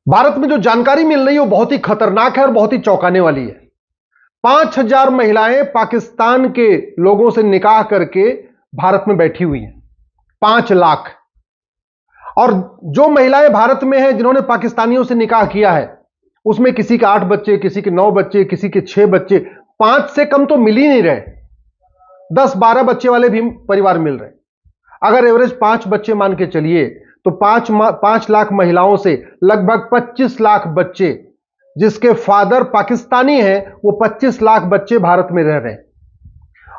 भारत में जो जानकारी मिल रही है वो बहुत ही खतरनाक है और बहुत ही चौंकाने वाली है। 5,000 महिलाएं पाकिस्तान के लोगों से निकाह करके भारत में बैठी हुई हैं। 5 लाख। और जो महिलाएं भारत में हैं जिन्होंने पाकिस्तानियों से निकाह किया है उसमें किसी के 8 बच्चे, किसी के 9 बच्चे, किसी के 6 बच्चे, 5 से कम तो मिल ही नहीं रहे। 10-12 बच्चे वाले भी परिवार मिल रहे। अगर एवरेज 5 बच्चे मान के चलिए तो 5 लाख महिलाओं से लगभग 25 लाख बच्चे जिसके फादर पाकिस्तानी हैं, वो 25 लाख बच्चे भारत में रह रहे हैं।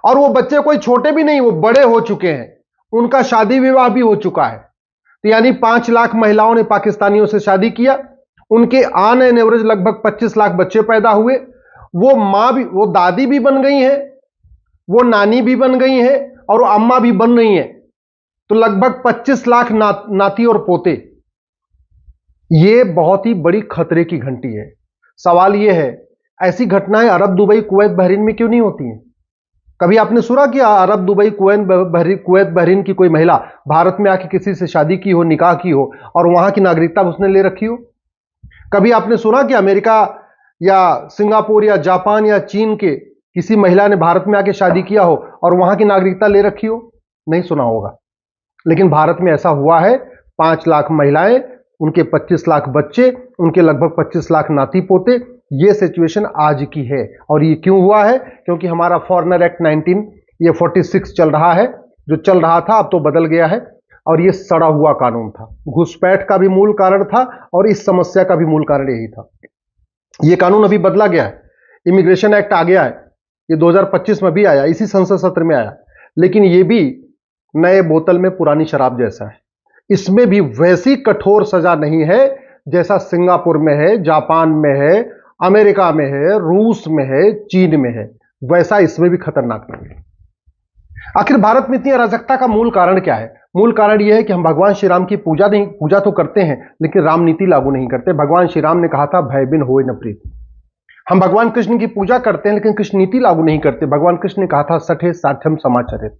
और वो बच्चे कोई छोटे भी नहीं, वो बड़े हो चुके हैं, उनका शादी विवाह भी हो चुका है। तो यानी 5 लाख महिलाओं ने पाकिस्तानियों से शादी किया, उनके ऑन एन एवरेज लगभग 25 लाख बच्चे पैदा हुए। वो मां भी, वो दादी भी बन गई हैं, वो नानी भी बन गई हैं और वो अम्मा भी बन रही हैं। तो लगभग 25 लाख नाती और पोते। यह बहुत ही बड़ी खतरे की घंटी है। सवाल यह है, ऐसी घटनाएं अरब, दुबई, कुवैत, बहरीन में क्यों नहीं होती हैं? कभी आपने सुना कि अरब, दुबई, कुवैत, बहरीन की कोई महिला भारत में आके किसी से शादी की हो, निकाह की हो और वहां की नागरिकता उसने ले रखी हो? कभी आपने सुना कि अमेरिका या सिंगापुर या जापान या चीन के किसी महिला ने भारत में आके शादी किया हो और वहां की नागरिकता ले रखी हो? नहीं सुना होगा। लेकिन भारत में ऐसा हुआ है। 5 लाख महिलाएं, उनके 25 लाख बच्चे, उनके लगभग 25 लाख नाती पोते। यह सिचुएशन आज की है। और ये क्यों हुआ है? क्योंकि हमारा फॉरेनर एक्ट 19 ये 46 चल रहा है। जो चल रहा था अब तो बदल गया है और ये सड़ा हुआ कानून था। घुसपैठ का भी मूल कारण था और इस समस्या का भी मूल कारण यही था। यह कानून अभी बदला गया है। इमिग्रेशन एक्ट आ गया है, ये 2025 में भी आया, इसी संसद सत्र में आया। लेकिन यह भी नए बोतल में पुरानी शराब जैसा है। इसमें भी वैसी कठोर सजा नहीं है जैसा सिंगापुर में है, जापान में है, अमेरिका में है, रूस में है, चीन में है। वैसा इसमें भी खतरनाक नहीं है। आखिर भारत में इतनी अराजकता का मूल कारण क्या है? मूल कारण यह है कि हम भगवान श्री राम की पूजा तो करते हैं लेकिन राम नीति लागू नहीं करते। भगवान श्री राम ने कहा था, भय बिन होए न प्रीत। हम भगवान कृष्ण की पूजा करते हैं लेकिन कृष्ण नीति लागू नहीं करते। भगवान कृष्ण ने कहा था, सठे साठ्यम समाचरित।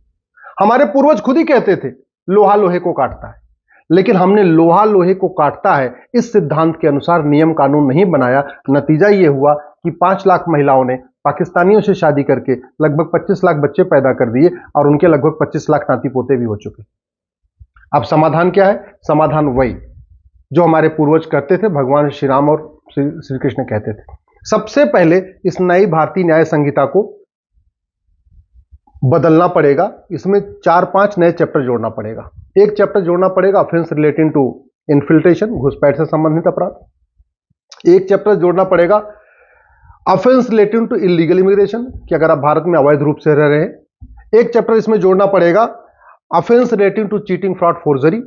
हमारे पूर्वज खुद ही कहते थे, लोहा लोहे को काटता है। लेकिन हमने लोहा लोहे को काटता है इस सिद्धांत के अनुसार नियम कानून नहीं बनाया। नतीजा यह हुआ कि 5 लाख महिलाओं ने पाकिस्तानियों से शादी करके लगभग 25 लाख बच्चे पैदा कर दिए और उनके लगभग 25 लाख नाती पोते भी हो चुके। अब समाधान क्या है? समाधान वही जो हमारे पूर्वज करते थे, भगवान श्री राम और श्री कृष्ण कहते थे। सबसे पहले इस नई भारतीय न्याय संहिता को बदलना पड़ेगा। इसमें 4-5 नए चैप्टर जोड़ना पड़ेगा। एक चैप्टर जोड़ना पड़ेगा ऑफेंस रिलेटिंग टू इन्फिल्ट्रेशन, घुसपैठ से संबंधित अपराध। एक चैप्टर जोड़ना पड़ेगा offence relating to illegal immigration, कि अगर आप भारत में अवैध रूप से रह रहे हैं। एक चैप्टर इसमें जोड़ना पड़ेगा offence relating to cheating, fraud, forgery.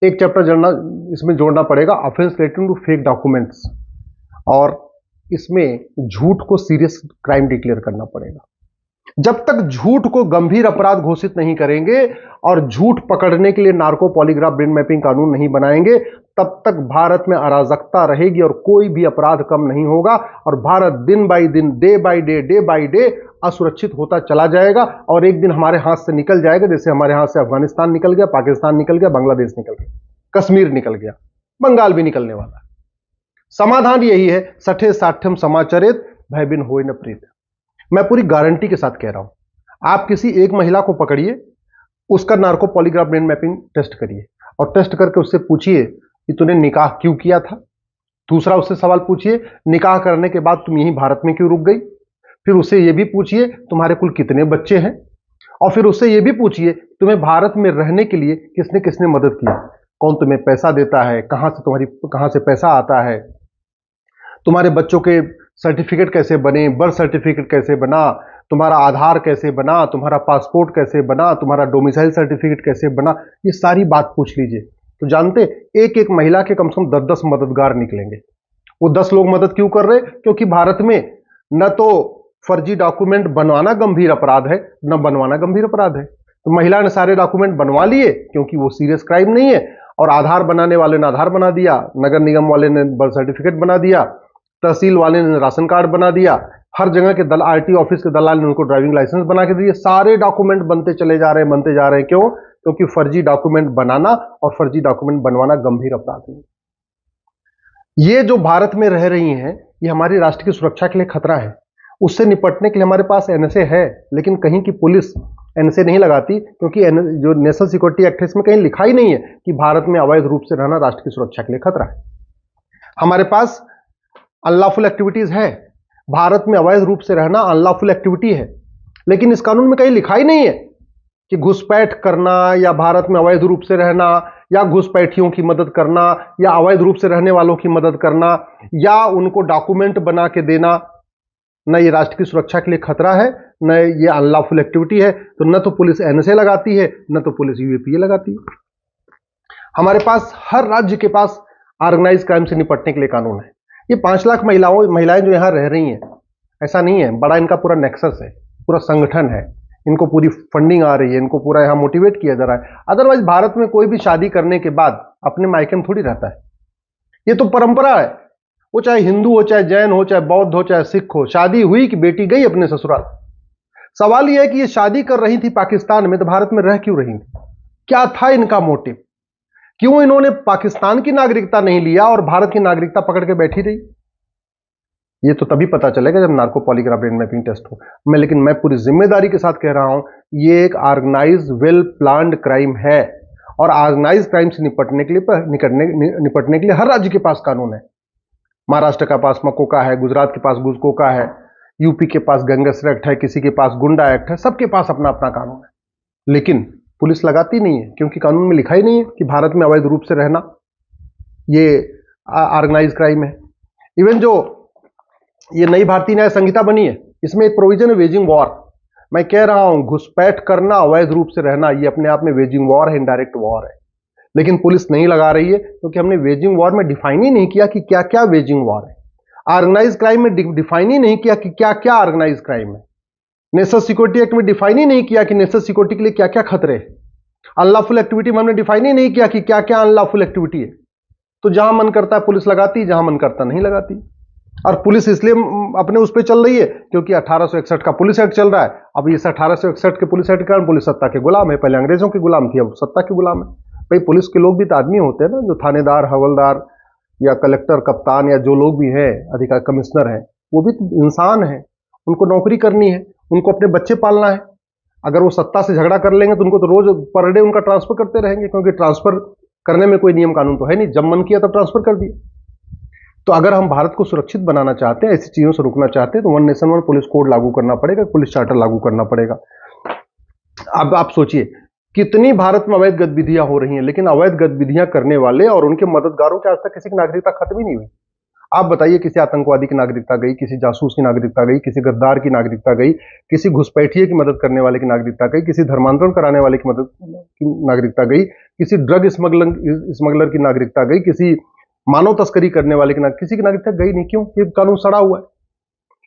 एक चैप्टर इसमें जोड़ना पड़ेगा offence relating to fake documents. और इसमें झूठ को सीरियस क्राइम डिक्लेयर करना पड़ेगा। जब तक झूठ को गंभीर अपराध घोषित नहीं करेंगे और झूठ पकड़ने के लिए नार्को पॉलीग्राफ ब्रेन मैपिंग कानून नहीं बनाएंगे, तब तक भारत में अराजकता रहेगी और कोई भी अपराध कम नहीं होगा। और भारत दिन बाई दिन, डे बाई डे असुरक्षित होता चला जाएगा और एक दिन हमारे हाथ से निकल जाएगा, जैसे हमारे हाथ से अफगानिस्तान निकल गया, पाकिस्तान निकल गया, बांग्लादेश निकल गया, कश्मीर निकल गया, बंगाल भी निकलने वाला है। समाधान यही है, सठे साठ्यम समाचरित, भय बिन होए न प्रीत। मैं पूरी गारंटी के साथ कह रहा हूं। आप किसी एक महिला को पकड़िए, उसका narco polygraph brain mapping test करिए और टेस्ट करके उससे पूछिए कि तूने निकाह क्यों किया था। दूसरा उससे सवाल पूछिए, निकाह करने के बाद तुम यहीं भारत में क्यों रुक गई। फिर उससे यह भी पूछिए, तुम्हारे कुल कितने बच्चे हैं। और फिर उससे यह भी पूछिए, तुम्हें भारत में रहने के लिए किसने किसने मदद किया, कौन तुम्हें पैसा देता है, कहां से पैसा आता है, तुम्हारे बच्चों के सर्टिफिकेट कैसे बने, बर्थ सर्टिफिकेट कैसे बना, तुम्हारा आधार कैसे बना, तुम्हारा पासपोर्ट कैसे बना, तुम्हारा डोमिसाइल सर्टिफिकेट कैसे बना। ये सारी बात पूछ लीजिए। तो जानते, एक एक महिला के कम से कम 10-10 मददगार निकलेंगे। वो 10 लोग मदद क्यों कर रहे? क्योंकि भारत में न तो फर्जी डॉक्यूमेंट बनवाना गंभीर अपराध है, न बनवाना गंभीर अपराध है। तो महिला ने सारे डॉक्यूमेंट बनवा लिए क्योंकि वो सीरियस क्राइम नहीं है। और आधार बनाने वाले ने आधार बना दिया, नगर निगम वाले ने बर्थ सर्टिफिकेट बना दिया, तहसील वाले ने राशन कार्ड बना दिया, हर जगह के आरटी ऑफिस के दलाल ने उनको ड्राइविंग लाइसेंस बना के दिए। सारे डॉक्यूमेंट बनते चले जा रहे हैं। क्यों? क्योंकि फर्जी डॉक्यूमेंट बनाना और फर्जी डॉक्यूमेंट बनवाना गंभीर अपराध है। ये जो भारत में रह रही हैं, ये हमारी राष्ट्र की सुरक्षा के लिए खतरा है। उससे निपटने के लिए हमारे पास एनएसए है, लेकिन कहीं की पुलिस एनएसए नहीं लगाती, क्योंकि जो नेशनल सिक्योरिटी एक्ट है इसमें कहीं लिखा ही नहीं है कि भारत में अवैध रूप से रहना राष्ट्र की सुरक्षा के लिए खतरा है। हमारे पास अनलॉफुल एक्टिविटीज है, भारत में अवैध रूप से रहना अनलॉफुल एक्टिविटी है, लेकिन इस कानून में कहीं लिखा ही नहीं है कि घुसपैठ करना या भारत में अवैध रूप से रहना या घुसपैठियों की मदद करना या अवैध रूप से रहने वालों की मदद करना या उनको डॉक्यूमेंट बना के देना, न ये राष्ट्र की सुरक्षा के लिए खतरा है, न ये अनलॉफुल एक्टिविटी है। तो न तो पुलिस एनएसए लगाती है, न तो पुलिस यूएपीए लगाती है। हमारे पास हर राज्य के पास ऑर्गेनाइज क्राइम से निपटने के लिए कानून है। ये 5 लाख महिलाएं जो यहां रह रही हैं, ऐसा नहीं है, बड़ा इनका पूरा नेक्सस है, पूरा संगठन है, इनको पूरी फंडिंग आ रही है, इनको पूरा यहां मोटिवेट किया जा रहा है। अदरवाइज भारत में कोई भी शादी करने के बाद अपने मायके में थोड़ी रहता है, ये तो परंपरा है। वो चाहे हिंदू हो, चाहे जैन हो, चाहे बौद्ध हो, चाहे सिख हो, शादी हुई कि बेटी गई अपने ससुराल। सवाल यह है कि ये शादी कर रही थी पाकिस्तान में, तो भारत में रह क्यों रही थी? क्या था इनका मोटिव? क्यों इन्होंने पाकिस्तान की नागरिकता नहीं लिया और भारत की नागरिकता पकड़ के बैठी रही? ये तो तभी पता चलेगा जब narco polygraph brain mapping test हो। लेकिन मैं पूरी जिम्मेदारी के साथ कह रहा हूं, ये एक ऑर्गेनाइज वेल प्लान्ड क्राइम है, और ऑर्गेनाइज क्राइम से निपटने के लिए हर राज्य के पास कानून है। महाराष्ट्र के पास मकोका है, गुजरात के पास गुजकोका है, यूपी के पास गैंगस्टर एक्ट है, किसी के पास गुंडा एक्ट है, सबके पास अपना अपना कानून है। लेकिन पुलिस लगाती नहीं है, क्योंकि कानून में लिखा ही नहीं है कि भारत में अवैध रूप से रहना ये ऑर्गेनाइज क्राइम है। इवन जो ये नई भारतीय न्याय संहिता बनी है, इसमें एक प्रोविजन है वेजिंग वॉर। मैं कह रहा हूं, घुसपैठ करना, अवैध रूप से रहना, ये अपने आप में वेजिंग वॉर है, इनडायरेक्ट वॉर है। लेकिन पुलिस नहीं लगा रही है, क्योंकि हमने वेजिंग वॉर में डिफाइन ही नहीं किया कि क्या क्या वेजिंग वॉर है। ऑर्गेनाइज क्राइम में डिफाइन ही नहीं किया कि क्या क्या ऑर्गेनाइज क्राइम है। नेशनल सिक्योरिटी एक्ट में डिफाइन ही नहीं किया कि नेशनल सिक्योरिटी के लिए क्या क्या खतरे हैं। अनलॉफुल एक्टिविटी में हमने डिफाइन ही नहीं किया कि क्या क्या अनलॉफुल एक्टिविटी है। तो जहां मन करता है पुलिस लगाती, जहां मन करता नहीं लगाती। और पुलिस इसलिए अपने उस पर चल रही है क्योंकि 1861 का पुलिस एक्ट चल रहा है। अब इस 1861 के पुलिस एक्ट के कारण पुलिस सत्ता के गुलाम है। पहले अंग्रेजों की गुलाम थी, अब सत्ता के गुलाम है। भाई पुलिस के लोग भी तो आदमी होते हैं ना, जो थानेदार, हवलदार या कलेक्टर, कप्तान या जो लोग भी हैं, अधिकारी, कमिश्नर हैं, वो भी तो इंसान हैं। उनको नौकरी करनी है, उनको अपने बच्चे पालना है। अगर वो सत्ता से झगड़ा कर लेंगे तो उनको तो रोज पर डे उनका ट्रांसफर करते रहेंगे, क्योंकि ट्रांसफर करने में कोई नियम कानून तो है नहीं। जब मन किया तब ट्रांसफर कर दिया। तो अगर हम भारत को सुरक्षित बनाना चाहते हैं, ऐसी चीजों से रुकना चाहते हैं, तो one nation one police code लागू करना पड़ेगा, पुलिस चार्टर लागू करना पड़ेगा। अब आप सोचिए, कितनी भारत में अवैध गतिविधियां हो रही हैं, लेकिन अवैध गतिविधियां करने वाले और उनके मददगारों के आज तक किसी की नागरिकता खत्म ही नहीं हुई। आप बताइए, किसी आतंकवादी की नागरिकता गई, किसी जासूस की नागरिकता गई, किसी गद्दार की नागरिकता गई, किसी घुसपैठिए की मदद करने वाले की नागरिकता गई, किसी धर्मांतरण कराने वाले की मदद की नागरिकता गई, किसी ड्रग स्मगलर की नागरिकता गई, किसी मानव तस्करी करने वाले की किसी की नागरिकता गई नहीं। क्यों? ये कानून सड़ा हुआ है।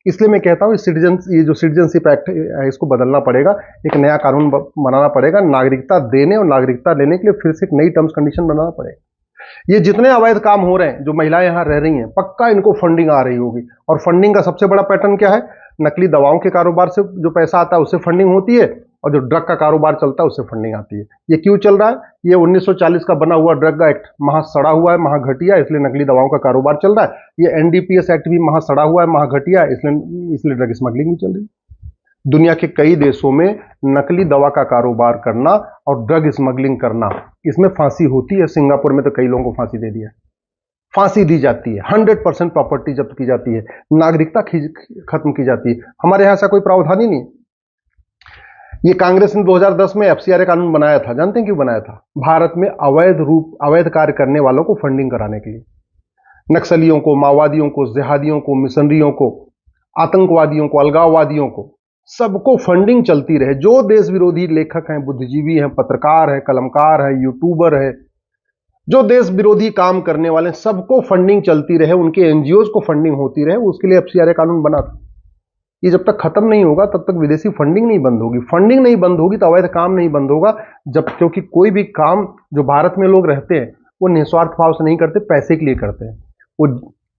इसलिए मैं कहता हूं, ये जो सिटीजनशिप एक्ट है, इसको बदलना पड़ेगा, एक नया कानून बनाना पड़ेगा। नागरिकता देने और नागरिकता लेने के लिए फिर से एक नई टर्म्स कंडीशन बनाना पड़ेगा। ये जितने अवैध काम हो रहे हैं, जो महिलाएं यहां रह रही हैं, पक्का इनको फंडिंग आ रही होगी। और फंडिंग का सबसे बड़ा पैटर्न क्या है? नकली दवाओं के कारोबार से जो पैसा आता है उससे फंडिंग होती है, और जो ड्रग का कारोबार चलता है उससे फंडिंग आती है। ये क्यों चल रहा है? ये 1940 का बना हुआ ड्रग एक्ट महा सड़ा हुआ है, महा घटिया, इसलिए नकली दवाओं का कारोबार चल रहा है। ये एनडीपीएस एक्ट भी महा सड़ा हुआ है, महा घटिया, इसलिए ड्रग स्मगलिंग भी चल रही है। दुनिया के कई देशों में नकली दवा का कारोबार करना और ड्रग स्मगलिंग करना, इसमें फांसी होती है। सिंगापुर में तो कई लोगों को फांसी दे दिया, फांसी दी जाती है, 100% प्रॉपर्टी जब्त की जाती है, नागरिकता खत्म की जाती है। हमारे यहां ऐसा कोई प्रावधान ही नहीं। ये कांग्रेस ने 2010 में एफसीआरए कानून बनाया था। जानते हैं क्यों बनाया था? भारत में अवैध कार्य करने वालों को फंडिंग कराने के लिए। नक्सलियों को, माओवादियों को, जिहादियों को, मिशनरियों को, आतंकवादियों को, अलगाववादियों को, सबको फंडिंग चलती रहे। जो देश विरोधी लेखक हैं, बुद्धिजीवी हैं, पत्रकार हैं, कलमकार हैं, यूट्यूबर हैं, जो देश विरोधी काम करने वाले, सबको फंडिंग चलती रहे, उनके एनजीओज को फंडिंग होती रहे, उसके लिए एफसीआरए कानून बना था। ये जब तक खत्म नहीं होगा तब तक विदेशी फंडिंग नहीं बंद होगी। फंडिंग नहीं बंद होगी तो अवैध काम नहीं बंद होगा। क्योंकि कोई भी काम जो भारत में लोग रहते हैं, वो निस्वार्थ भाव से नहीं करते, पैसे के लिए करते हैं। वो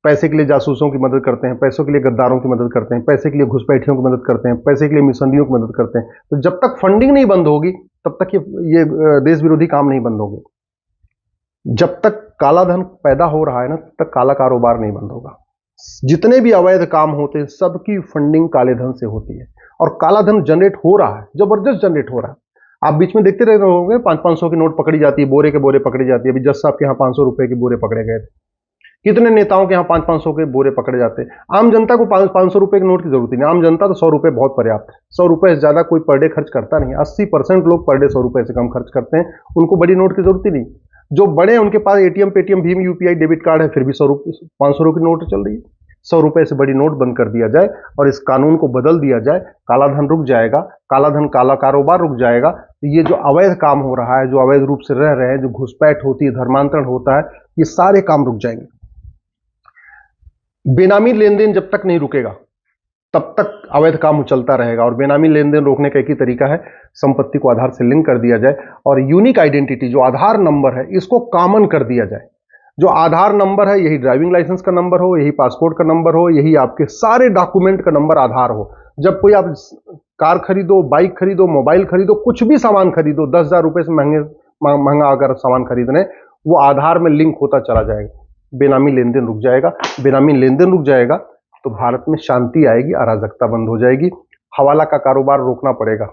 पैसे के लिए जासूसों की मदद करते हैं, पैसों के लिए गद्दारों की मदद करते हैं, पैसे के लिए घुसपैठियों की मदद करते हैं, पैसे के लिए मिशनरियों की मदद करते हैं। तो जब तक फंडिंग नहीं बंद होगी तब तक ये देश विरोधी काम नहीं बंद होंगे। जब तक काला धन पैदा हो रहा है ना, तब तक काला कारोबार नहीं बंद होगा। जितने भी अवैध काम होते हैं सबकी फंडिंग काले धन से होती है, और काला धन जनरेट हो रहा है, जबरदस्त जनरेट हो रहा है। आप बीच में देखते रहे होंगे 500-500 की नोट पकड़ी जाती है, बोरे के बोरे पकड़ी जाती है। अभी जज साहब के यहाँ 500 रुपए के बोरे पकड़े गए थे। कितने नेताओं के यहाँ 500-500 के बोरे पकड़े जाते हैं। आम जनता को 500 रुपए के नोट की जरूरत नहीं। आम जनता तो 100 रुपए बहुत पर्याप्त है। 100 रुपए से ज्यादा कोई पर डे खर्च करता नहीं। 80% लोग पर डे 100 रुपए से कम खर्च करते हैं। उनको बड़ी नोट की जरूरत ही नहीं। जो बड़े हैं उनके पास एटीएम, पेटीएम, भीम, यूपीआई, डेबिट कार्ड है, फिर भी 500 रुपए की नोट चल रही है। 100 रुपए से बड़ी नोट बंद कर दिया जाए और इस कानून को बदल दिया जाए, काला धन रुक जाएगा, काला धन, काला कारोबार रुक जाएगा। तो ये जो अवैध काम हो रहा है, जो अवैध रूप से रह रहे हैं, जो घुसपैठ होती है, धर्मांतरण होता है, ये सारे काम रुक जाएंगे। बेनामी लेन देन जब तक नहीं रुकेगा तब तक अवैध काम चलता रहेगा। और बेनामी लेन देन रोकने का एक ही तरीका है, संपत्ति को आधार से लिंक कर दिया जाए और यूनिक आइडेंटिटी जो आधार नंबर है इसको कॉमन कर दिया जाए। जो आधार नंबर है यही ड्राइविंग लाइसेंस का नंबर हो, यही पासपोर्ट का नंबर हो, यही आपके सारे डॉक्यूमेंट का नंबर आधार हो। जब कोई आप कार खरीदो, बाइक खरीदो, मोबाइल खरीदो, कुछ भी सामान खरीदो, 10,000 रुपए से महंगा अगर सामान खरीदने, वो आधार में लिंक होता चला जाएगा। बेनामी लेन देन रुक जाएगा। बेनामी लेन देन रुक जाएगा तो भारत में शांति आएगी, अराजकता बंद हो जाएगी। हवाला का कारोबार रोकना पड़ेगा।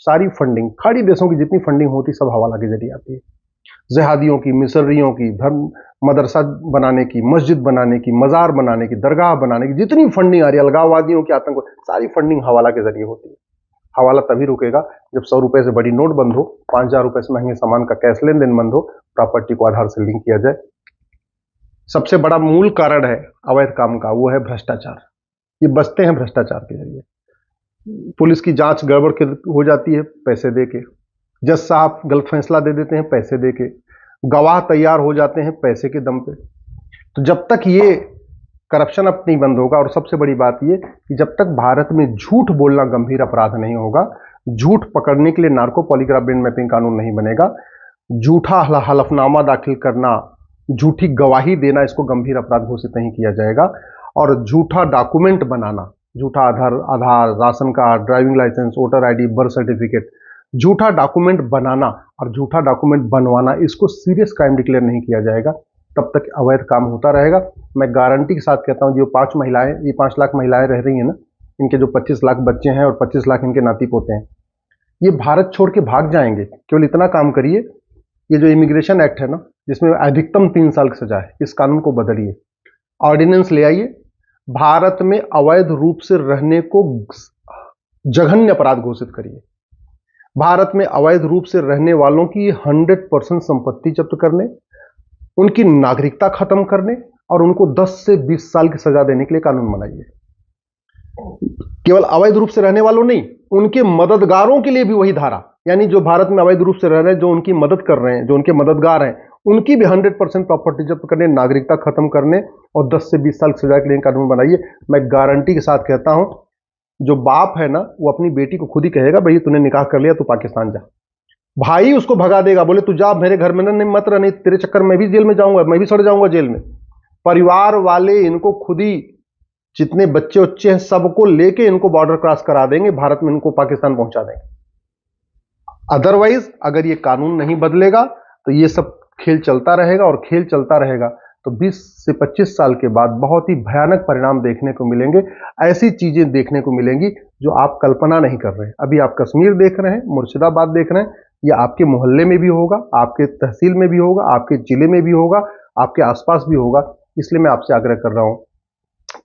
सारी फंडिंग, खाड़ी देशों की जितनी फंडिंग होती सब हवाला के जरिए आती है। जिहादियों की, मिसरियों की, धर्म मदरसा बनाने की, मस्जिद बनाने की, मजार बनाने की, दरगाह बनाने की, जितनी फंडिंग आ रही है, अलगाववादियों की, आतंक, सारी फंडिंग हवाला के जरिए होती है। हवाला तभी रुकेगा जब 100 रुपए से बड़ी नोट बंद हो, 5,000 रुपए से महंगे सामान का कैश लेन देन बंद हो, प्रॉपर्टी को आधार से लिंक किया जाए। सबसे बड़ा मूल कारण है अवैध काम का, वो है भ्रष्टाचार। ये बचते हैं भ्रष्टाचार के जरिए। पुलिस की जांच गड़बड़ हो जाती है पैसे देके, जज साहब गलत फैसला दे देते हैं पैसे देके, गवाह तैयार हो जाते हैं पैसे के दम पे। तो जब तक ये करप्शन अब नहीं बंद होगा, और सबसे बड़ी बात ये कि जब तक भारत में झूठ बोलना गंभीर अपराध नहीं होगा, झूठ पकड़ने के लिए नार्को पॉलीग्राफ ब्रेन मैपिंग कानून नहीं बनेगा, झूठा हलफनामा दाखिल करना, झूठी गवाही देना, इसको गंभीर अपराध घोषित नहीं किया जाएगा। और झूठा डॉक्यूमेंट बनाना, झूठा Aadhaar, ration card, driving licence, voter ID, birth certificate, झूठा डॉक्यूमेंट बनाना और झूठा डॉक्यूमेंट बनवाना, इसको सीरियस क्राइम डिक्लेयर नहीं किया जाएगा। तब तक अवैध काम होता रहेगा। मैं गारंटी के साथ कहता हूं, जो 5 लाख महिलाएं रह रही हैं ना, इनके जो 25 लाख बच्चे हैं और 25 लाख इनके नाती पोते हैं, ये भारत छोड़ के भाग जाएंगे। केवल इतना काम करिए, ये जो इमिग्रेशन एक्ट है ना, जिसमें अधिकतम 3 साल की सजा है, इस कानून को बदलिए, ऑर्डिनेंस ले आइए। भारत में अवैध रूप से रहने को जघन्य अपराध घोषित करिए। भारत में अवैध रूप से रहने वालों की 100% संपत्ति जब्त करने, उनकी नागरिकता खत्म करने और उनको 10 से 20 साल की सजा देने के लिए कानून बनाइए। केवल अवैध रूप से रहने वालों नहीं, उनके मददगारों के लिए भी वही धारा, यानी जो भारत में अवैध रूप से रह रहे हैं, जो उनकी मदद कर रहे हैं, जो उनके मददगार हैं, उनकी भी 100% प्रॉपर्टी जब्त करने, नागरिकता खत्म करने और 10 से 20 साल की सजा के लिए कानून बनाइए। मैं गारंटी के साथ कहता हूं, जो बाप है ना, वो अपनी बेटी को खुद ही कहेगा, भाई तूने निकाह कर लिया, तू पाकिस्तान जा। भाई उसको भगा देगा, बोले तू जा मेरे घर में, नहीं मत रह, नहीं तेरे चक्कर में भी जेल में जाऊंगा, मैं भी सड़ जाऊंगा जेल में। परिवार वाले इनको खुद ही, जितने बच्चे उच्चे हैं सबको लेके इनको बॉर्डर क्रॉस करा देंगे, भारत में इनको पाकिस्तान पहुंचा देंगे। अदरवाइज अगर ये कानून नहीं बदलेगा तो ये सब खेल चलता रहेगा, और खेल चलता रहेगा तो 20 से 25 साल के बाद बहुत ही भयानक परिणाम देखने को मिलेंगे। ऐसी चीजें देखने को मिलेंगी जो आप कल्पना नहीं कर रहे हैं। अभी आप कश्मीर देख रहे हैं, मुर्शिदाबाद देख रहे हैं, ये आपके मोहल्ले में भी होगा, आपके तहसील में भी होगा, आपके जिले में भी होगा, आपके आसपास भी होगा। इसलिए मैं आपसे आग्रह कर रहा हूं,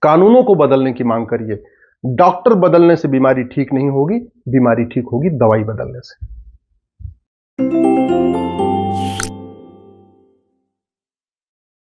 कानूनों को बदलने की मांग करिए। डॉक्टर बदलने से बीमारी ठीक नहीं होगी, बीमारी ठीक होगी दवाई बदलने से।